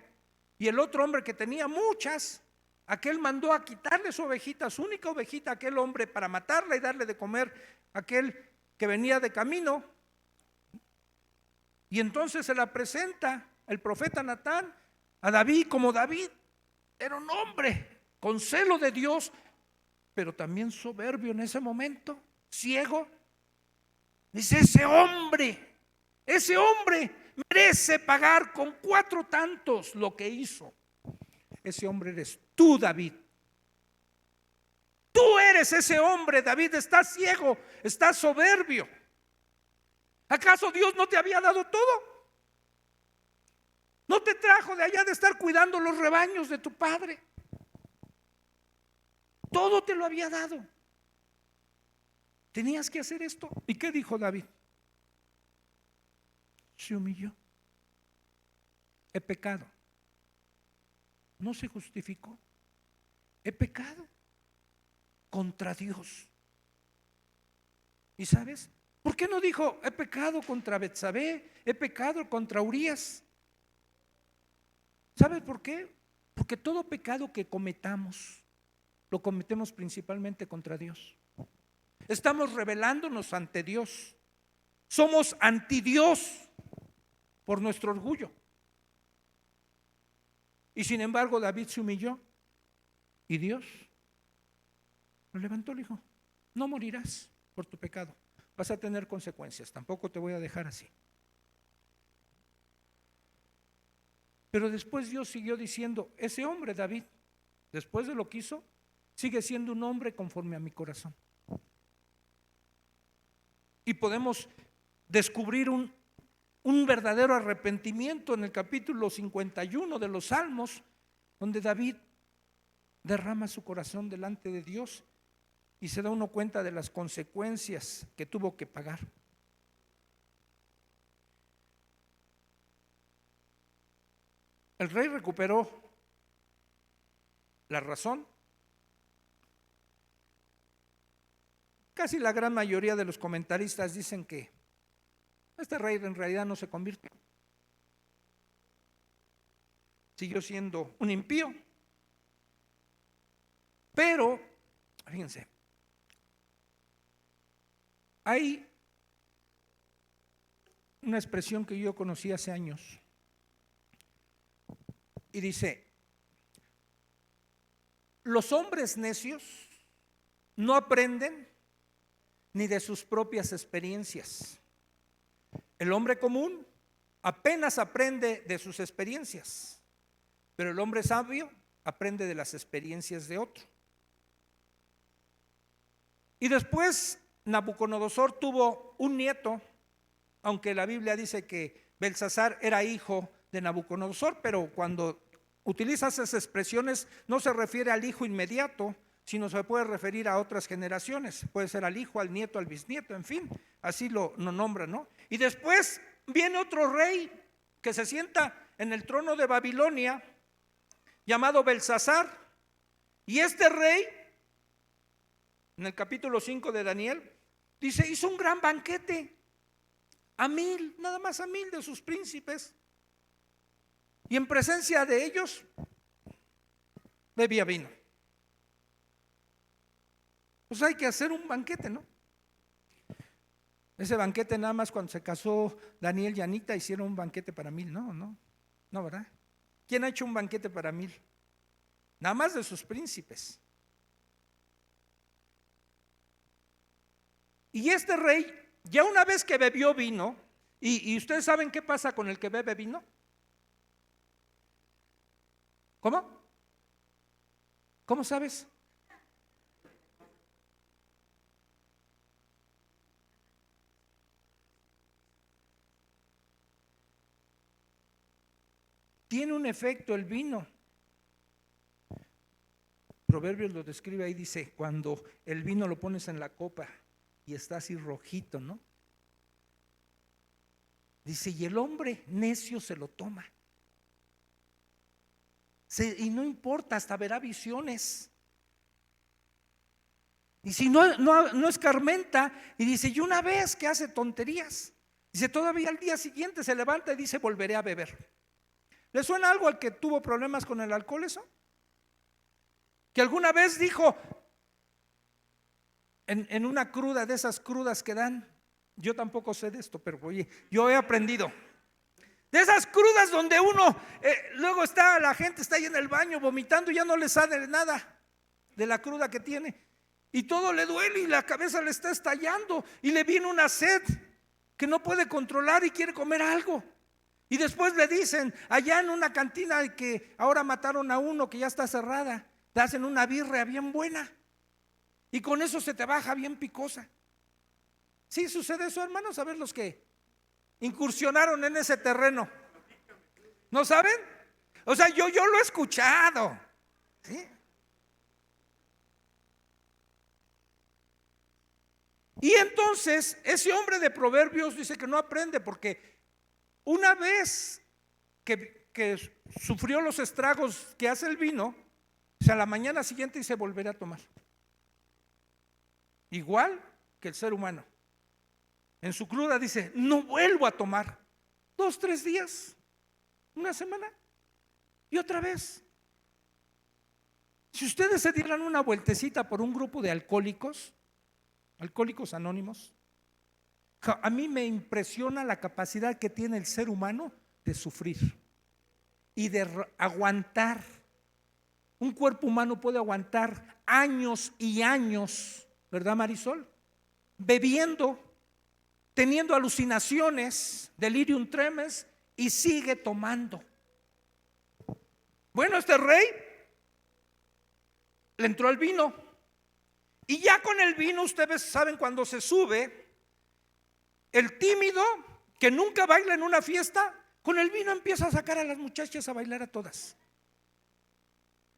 y el otro hombre que tenía muchas, aquel mandó a quitarle su ovejita, su única ovejita, a aquel hombre para matarla y darle de comer a aquel que venía de camino. Y entonces se la presenta el profeta Natán a David. Como David era un hombre con celo de Dios, pero también soberbio en ese momento, ciego, dice: ese hombre merece pagar con 4 tantos lo que hizo. Ese hombre eres tú, David. Tú eres ese hombre, David. Estás ciego, estás soberbio. ¿Acaso Dios no te había dado todo? ¿No te trajo de allá de estar cuidando los rebaños de tu padre? Todo te lo había dado. Tenías que hacer esto. ¿Y qué dijo David? Se humilló. He pecado. No se justificó. He pecado contra Dios. ¿Y sabes? ¿Por qué no dijo: he pecado contra Betsabé, he pecado contra Urías? ¿Sabes por qué? Porque todo pecado que cometamos, lo cometemos principalmente contra Dios. Estamos rebelándonos ante Dios. Somos anti Dios por nuestro orgullo. Y sin embargo David se humilló y Dios lo levantó, le dijo: no morirás por tu pecado, vas a tener consecuencias, tampoco te voy a dejar así. Pero después Dios siguió diciendo: ese hombre David, después de lo que hizo, sigue siendo un hombre conforme a mi corazón. Y podemos descubrir un verdadero arrepentimiento en el capítulo 51 de los Salmos, donde David derrama su corazón delante de Dios y se da uno cuenta de las consecuencias que tuvo que pagar. El rey recuperó la razón. Casi la gran mayoría de los comentaristas dicen que este rey en realidad no se convirtió. Siguió siendo un impío. Pero, fíjense, hay una expresión que yo conocí hace años y dice: los hombres necios no aprenden ni de sus propias experiencias. El hombre común apenas aprende de sus experiencias, pero el hombre sabio aprende de las experiencias de otro. Y después Nabucodonosor tuvo un nieto, aunque la Biblia dice que Belsasar era hijo de Nabucodonosor, pero cuando utilizas esas expresiones no se refiere al hijo inmediato, sino se puede referir a otras generaciones. Puede ser al hijo, al nieto, al bisnieto, en fin, así lo nombran, ¿no? Y después viene otro rey que se sienta en el trono de Babilonia llamado Belsasar. Y este rey, en el capítulo 5 de Daniel, dice, hizo un gran banquete a 1000, nada más a 1000 de sus príncipes. Y en presencia de ellos bebía vino. Pues hay que hacer un banquete, ¿no? Ese banquete nada más cuando se casó Daniel y Anita hicieron un banquete para 1000, no, ¿verdad? ¿Quién ha hecho un banquete para 1000? Nada más de sus príncipes. Y este rey, ya una vez que bebió vino, y ustedes saben qué pasa con el que bebe vino. ¿Cómo? ¿Cómo sabes? Tiene un efecto el vino. Proverbios lo describe ahí, dice, cuando el vino lo pones en la copa y está así rojito, ¿no? Dice, y el hombre necio se lo toma. Y no importa, hasta verá visiones. Y si no escarmenta, y dice, y una vez que hace tonterías, dice, todavía al día siguiente se levanta y dice, volveré a beber. ¿Le suena algo al que tuvo problemas con el alcohol eso? Que alguna vez dijo, en una cruda, de esas crudas que dan, yo tampoco sé de esto, pero oye, yo he aprendido. De esas crudas donde uno, luego la gente está ahí en el baño vomitando y ya no le sale nada de la cruda que tiene. Y todo le duele y la cabeza le está estallando y le viene una sed que no puede controlar y quiere comer algo. Y después le dicen, allá en una cantina que ahora mataron a uno que ya está cerrada, te hacen una birria bien buena y con eso se te baja bien picosa. Sí sucede eso, hermanos, a ver los que incursionaron en ese terreno. ¿No saben? O sea, yo lo he escuchado. ¿Sí? Y entonces ese hombre de Proverbios dice que no aprende porque una vez que sufrió los estragos que hace el vino, o sea, a la mañana siguiente dice volverá a tomar. Igual que el ser humano. En su cruda dice, no vuelvo a tomar. 2, 3 días, una semana y otra vez. Si ustedes se dieran una vueltecita por un grupo de alcohólicos anónimos, a mí me impresiona la capacidad que tiene el ser humano de sufrir y de aguantar. Un cuerpo humano puede aguantar años y años, ¿verdad, Marisol? Bebiendo, teniendo alucinaciones, delirium tremens, y sigue tomando. Bueno, este rey le entró el vino, y ya con el vino, ustedes saben, cuando se sube, el tímido que nunca baila en una fiesta, con el vino empieza a sacar a las muchachas a bailar a todas.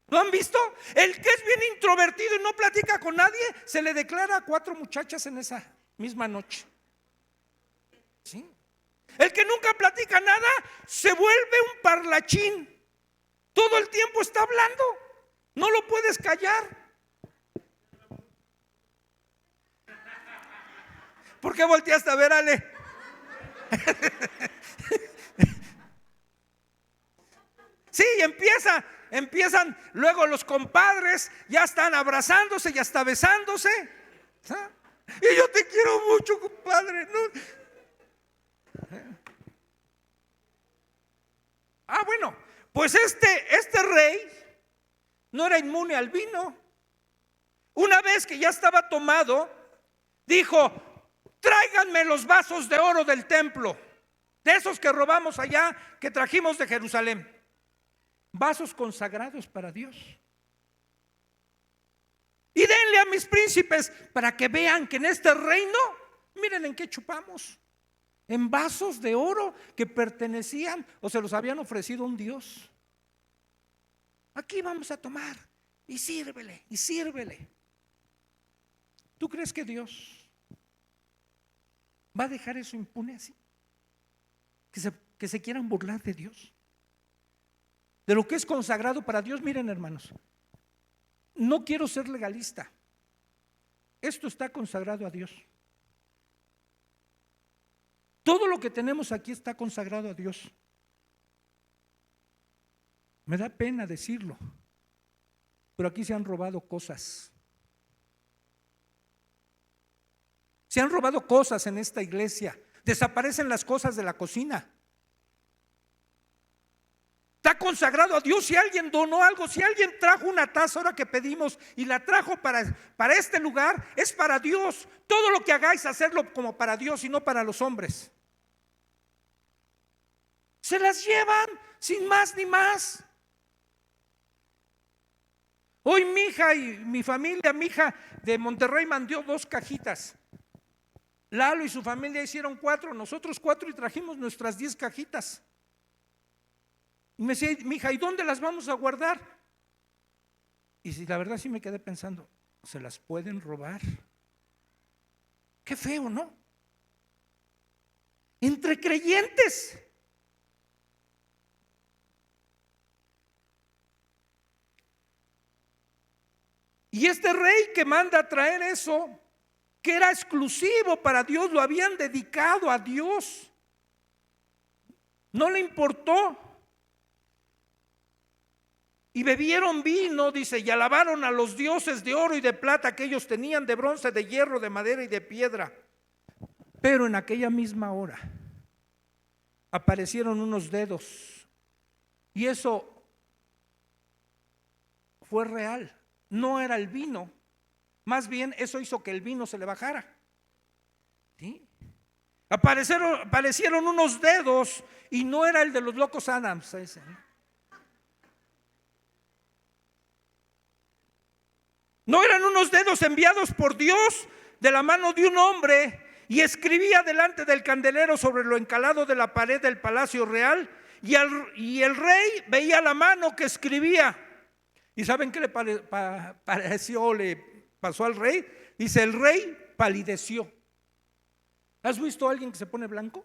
¿Lo han visto? El que es bien introvertido y no platica con nadie, se le declara a 4 muchachas en esa misma noche. ¿Sí? El que nunca platica nada se vuelve un parlachín. Todo el tiempo está hablando, no lo puedes callar. ¿Por qué volteaste a ver, Ale? Sí, empiezan luego los compadres, ya están abrazándose, ya está besándose. ¿Ah? Y yo te quiero mucho, compadre. Bueno, pues este rey no era inmune al vino. Una vez que ya estaba tomado, dijo, tráiganme los vasos de oro del templo, de esos que robamos allá, que trajimos de Jerusalén. Vasos consagrados para Dios. Y denle a mis príncipes para que vean que en este reino, miren en qué chupamos. En vasos de oro que pertenecían o se los habían ofrecido a un Dios. Aquí vamos a tomar y sírvele, y sírvele. ¿Tú crees que Dios va a dejar eso impune así? Que se quieran burlar de Dios. de lo que es consagrado para Dios. Miren, hermanos, no quiero ser legalista. Esto está consagrado a Dios. Todo lo que tenemos aquí está consagrado a Dios. Me da pena decirlo, pero aquí se han robado cosas. Se han robado cosas en esta iglesia. Desaparecen las cosas de la cocina. Está consagrado a Dios. Si alguien donó algo, si alguien trajo una taza ahora que pedimos y la trajo para este lugar, es para Dios. Todo lo que hagáis, hacerlo como para Dios y no para los hombres. Se las llevan sin más ni más. Hoy mi hija y mi familia, mi hija de Monterrey mandó 2 cajitas. Lalo y su familia hicieron 4, nosotros 4 y trajimos nuestras 10 cajitas. Y me decía mi hija, ¿y dónde las vamos a guardar? Y si la verdad sí me quedé pensando, ¿se las pueden robar? Qué feo, ¿no? Entre creyentes. Y este rey que manda a traer eso, que era exclusivo para Dios, lo habían dedicado a Dios. No le importó. Y bebieron vino, dice, y alabaron a los dioses de oro y de plata que ellos tenían, de bronce, de hierro, de madera y de piedra. Pero en aquella misma hora aparecieron unos dedos, y eso fue real. No era el vino, más bien eso hizo que el vino se le bajara. ¿Sí? Aparecieron unos dedos, y no era el de los locos Adams ese, ¿no? No eran unos dedos enviados por Dios de la mano de un hombre, y escribía delante del candelero sobre lo encalado de la pared del palacio real, y el rey veía la mano que escribía. ¿Y saben qué le pareció, le pasó al rey? Dice, el rey palideció. ¿Has visto a alguien que se pone blanco?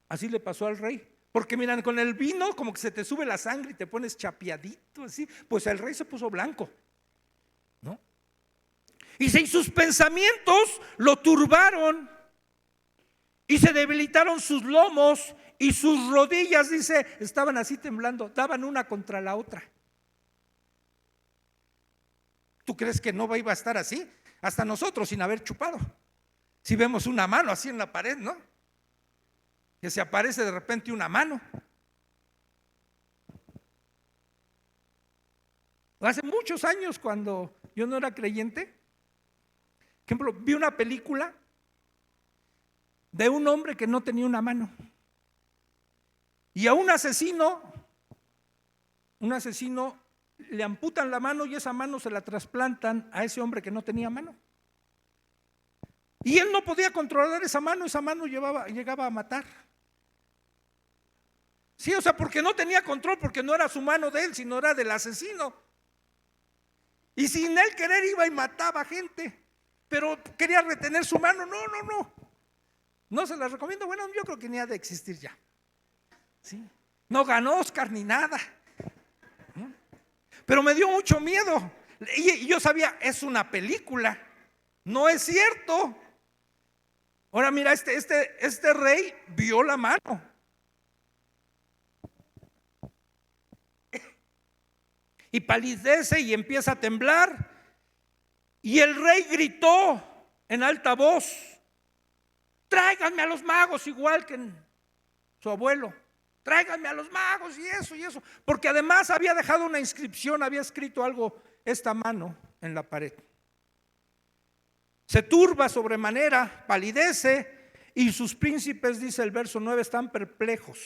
Así le pasó al rey. Porque miran, con el vino como que se te sube la sangre y te pones chapeadito así. Pues el rey se puso blanco, ¿no? Y sus pensamientos lo turbaron, y se debilitaron sus lomos, y sus rodillas, dice, estaban así temblando, daban una contra la otra. ¿Tú crees que no iba a estar así? Hasta nosotros sin haber chupado. Si vemos una mano así en la pared, ¿no? Que se aparece de repente una mano. Hace muchos años, cuando yo no era creyente, por ejemplo, vi una película de un hombre que no tenía una mano, y a un asesino le amputan la mano, y esa mano se la trasplantan a ese hombre que no tenía mano. Y él no podía controlar esa mano llegaba a matar. Sí, o sea, porque no tenía control, porque no era su mano de él, sino era del asesino. Y sin él querer iba y mataba gente, pero quería retener su mano. No se las recomiendo. Bueno, yo creo que ni ha de existir ya. ¿Sí? No ganó Oscar ni nada. Pero me dio mucho miedo. Y yo sabía, es una película, no es cierto. Ahora mira, este rey vio la mano. Y palidece y empieza a temblar. Y el rey gritó en alta voz: tráiganme a los magos, igual que su abuelo. Tráiganme a los magos y eso. Porque además había dejado una inscripción, había escrito algo, esta mano, en la pared. Se turba sobremanera, palidece, y sus príncipes, dice el verso 9, están perplejos.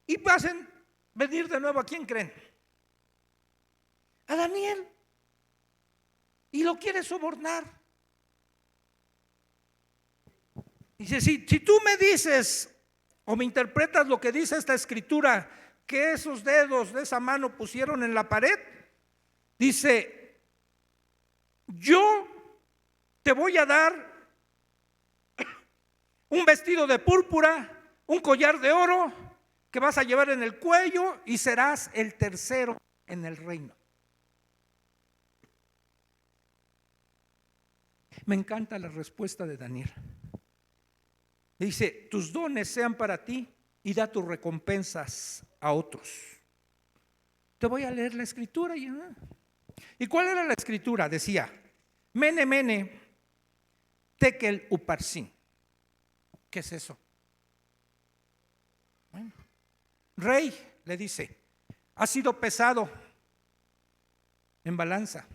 Y pasen venir de nuevo, ¿a quién creen? A Daniel. Y lo quiere sobornar. Dice, si tú me dices o me interpretas lo que dice esta escritura, que esos dedos de esa mano pusieron en la pared, dice, yo te voy a dar un vestido de púrpura, un collar de oro que vas a llevar en el cuello y serás el tercero en el reino. Me encanta la respuesta de Daniel. Dice, tus dones sean para ti y da tus recompensas a otros. Te voy a leer la escritura. ¿Y cuál era la escritura? Decía, Mene, Mene, Tekel Uparsin. ¿Qué es eso? Bueno, rey, le dice, has sido pesado en balanza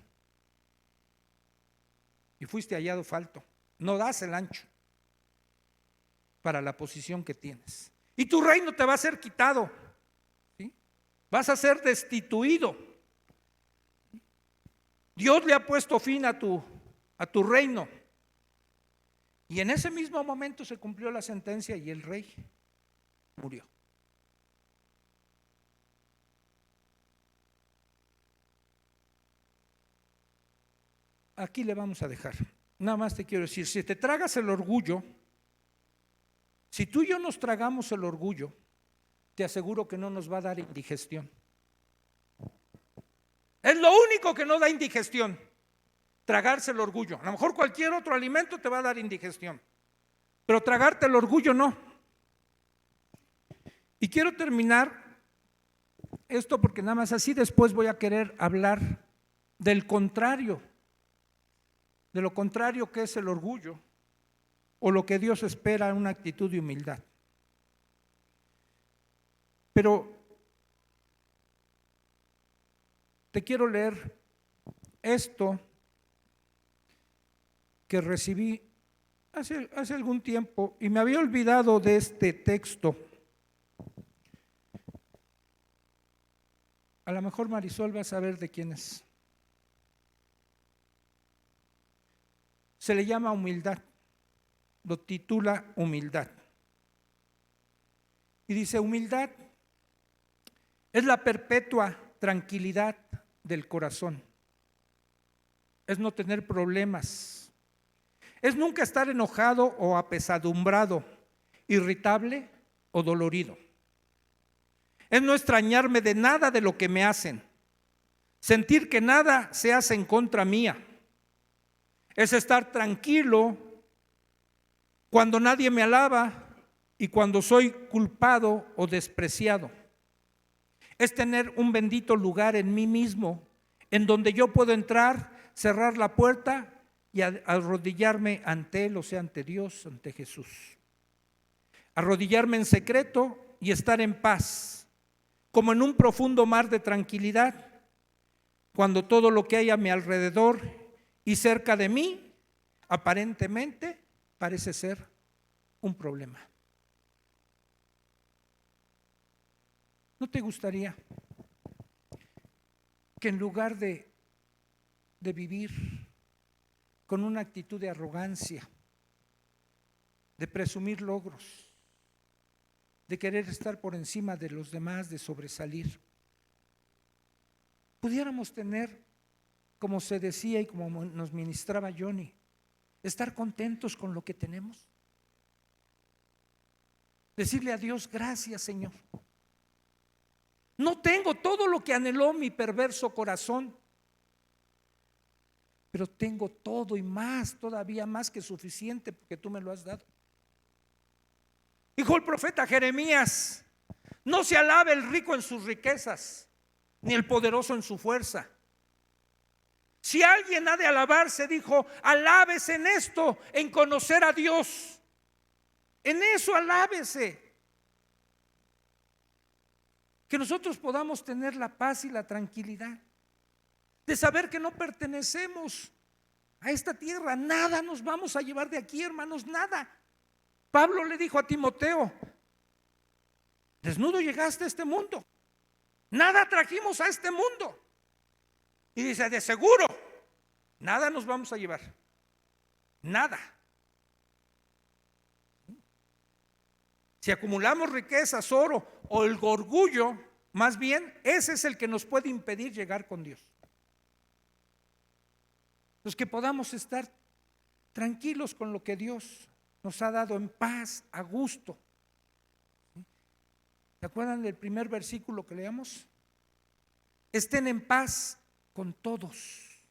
y fuiste hallado falto. No das el ancho para la posición que tienes. Y tu reino te va a ser quitado. ¿Sí? Vas a ser destituido. Dios le ha puesto fin a tu reino. Y en ese mismo momento se cumplió la sentencia y el rey murió. Aquí le vamos a dejar. Nada más te quiero decir, si te tragas el orgullo, si tú y yo nos tragamos el orgullo, te aseguro que no nos va a dar indigestión. Es lo único que no da indigestión, tragarse el orgullo. A lo mejor cualquier otro alimento te va a dar indigestión, pero tragarte el orgullo no. Y quiero terminar esto porque nada más así después voy a querer hablar del contrario, de lo contrario que es el orgullo o lo que Dios espera en una actitud de humildad. Pero te quiero leer esto que recibí hace algún tiempo y me había olvidado de este texto. A lo mejor Marisol va a saber de quién es. Se le llama humildad, lo titula humildad. Y dice, humildad es la perpetua tranquilidad del corazón, es no tener problemas, es nunca estar enojado o apesadumbrado, irritable o dolorido, es no extrañarme de nada de lo que me hacen, sentir que nada se hace en contra mía, es estar tranquilo cuando nadie me alaba y cuando soy culpado o despreciado. Es tener un bendito lugar en mí mismo, en donde yo puedo entrar, cerrar la puerta y arrodillarme ante Él, o sea, ante Dios, ante Jesús. Arrodillarme en secreto y estar en paz, como en un profundo mar de tranquilidad, cuando todo lo que hay a mi alrededor y cerca de mí, aparentemente, parece ser un problema. ¿No te gustaría que en lugar de vivir con una actitud de arrogancia, de presumir logros, de querer estar por encima de los demás, de sobresalir, pudiéramos tener, como se decía y como nos ministraba Johnny, estar contentos con lo que tenemos? Decirle a Dios, gracias, Señor. No tengo todo lo que anheló mi perverso corazón, pero tengo todo y más, todavía más que suficiente, porque tú me lo has dado. Dijo el profeta Jeremías, no se alabe el rico en sus riquezas, ni el poderoso en su fuerza. Si alguien ha de alabarse, dijo, alábese en esto, en conocer a Dios. En eso alábese. Que nosotros podamos tener la paz y la tranquilidad de saber que no pertenecemos a esta tierra. Nada nos vamos a llevar de aquí, hermanos, nada. Pablo le dijo a Timoteo, desnudo llegaste a este mundo, nada trajimos a este mundo. Y dice, de seguro, nada nos vamos a llevar, nada. Si acumulamos riquezas, oro o el orgullo, más bien ese es el que nos puede impedir llegar con Dios. Los que podamos estar tranquilos con lo que Dios nos ha dado en paz, a gusto. ¿Se acuerdan del primer versículo que leamos? Estén en paz con todos.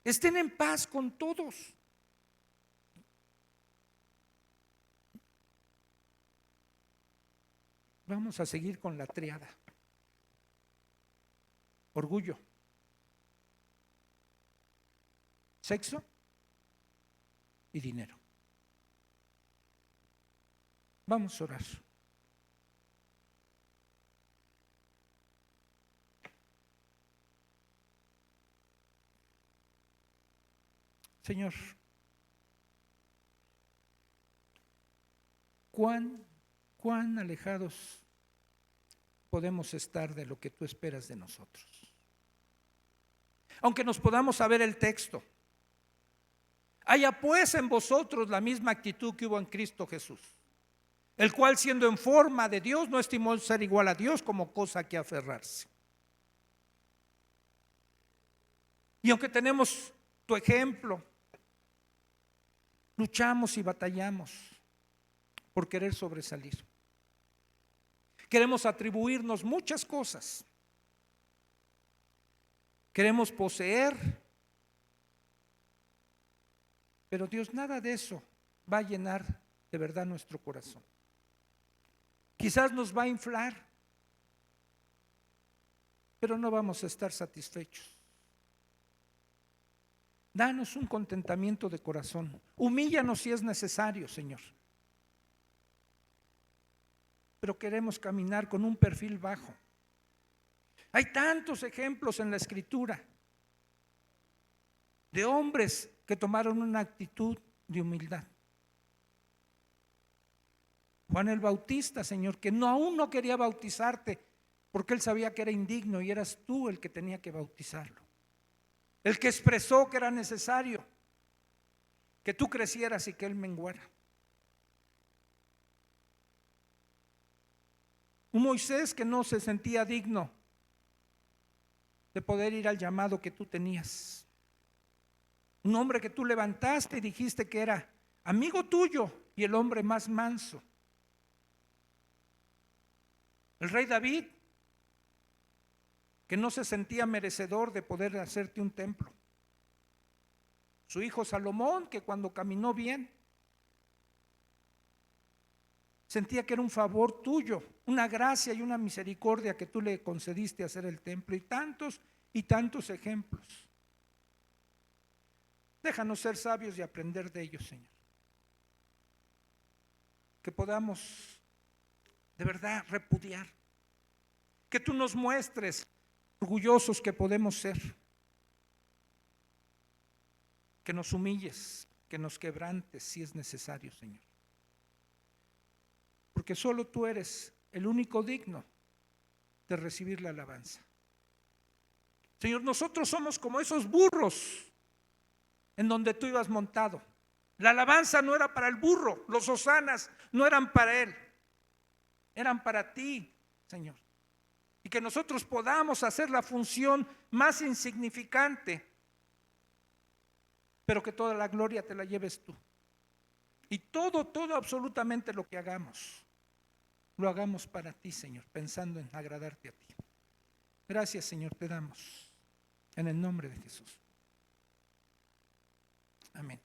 Estén en paz con todos. Vamos a seguir con la tríada. Orgullo, sexo y dinero. Vamos a orar. Señor, cuán alejados podemos estar de lo que tú esperas de nosotros. Aunque nos podamos saber el texto, haya pues en vosotros la misma actitud que hubo en Cristo Jesús, el cual siendo en forma de Dios no estimó ser igual a Dios como cosa que aferrarse. Y aunque tenemos tu ejemplo, luchamos y batallamos por querer sobresalir. Queremos atribuirnos muchas cosas. Queremos poseer. Pero Dios, nada de eso va a llenar de verdad nuestro corazón. Quizás nos va a inflar, pero no vamos a estar satisfechos. Danos un contentamiento de corazón. Humíllanos si es necesario, Señor. Pero queremos caminar con un perfil bajo. Hay tantos ejemplos en la Escritura de hombres que tomaron una actitud de humildad. Juan el Bautista, Señor, que aún no quería bautizarte porque él sabía que era indigno y eras tú el que tenía que bautizarlo. El que expresó que era necesario que tú crecieras y que él menguara. Un Moisés que no se sentía digno de poder ir al llamado que tú tenías. Un hombre que tú levantaste y dijiste que era amigo tuyo y el hombre más manso. El rey David, que no se sentía merecedor de poder hacerte un templo. Su hijo Salomón, que cuando caminó bien, sentía que era un favor tuyo, una gracia y una misericordia que tú le concediste hacer el templo. Y tantos ejemplos. Déjanos ser sabios y aprender de ellos, Señor. Que podamos de verdad repudiar. Que tú nos muestres orgullosos que podemos ser. Que nos humilles, que nos quebrantes si es necesario, Señor. Porque solo tú eres el único digno de recibir la alabanza. Señor, nosotros somos como esos burros en donde tú ibas montado. La alabanza no era para el burro, los hosanas no eran para él, eran para ti, Señor. Y que nosotros podamos hacer la función más insignificante, pero que toda la gloria te la lleves tú. Y todo absolutamente lo que hagamos, lo hagamos para ti, Señor, pensando en agradarte a ti. Gracias, Señor, te damos en el nombre de Jesús. Amén.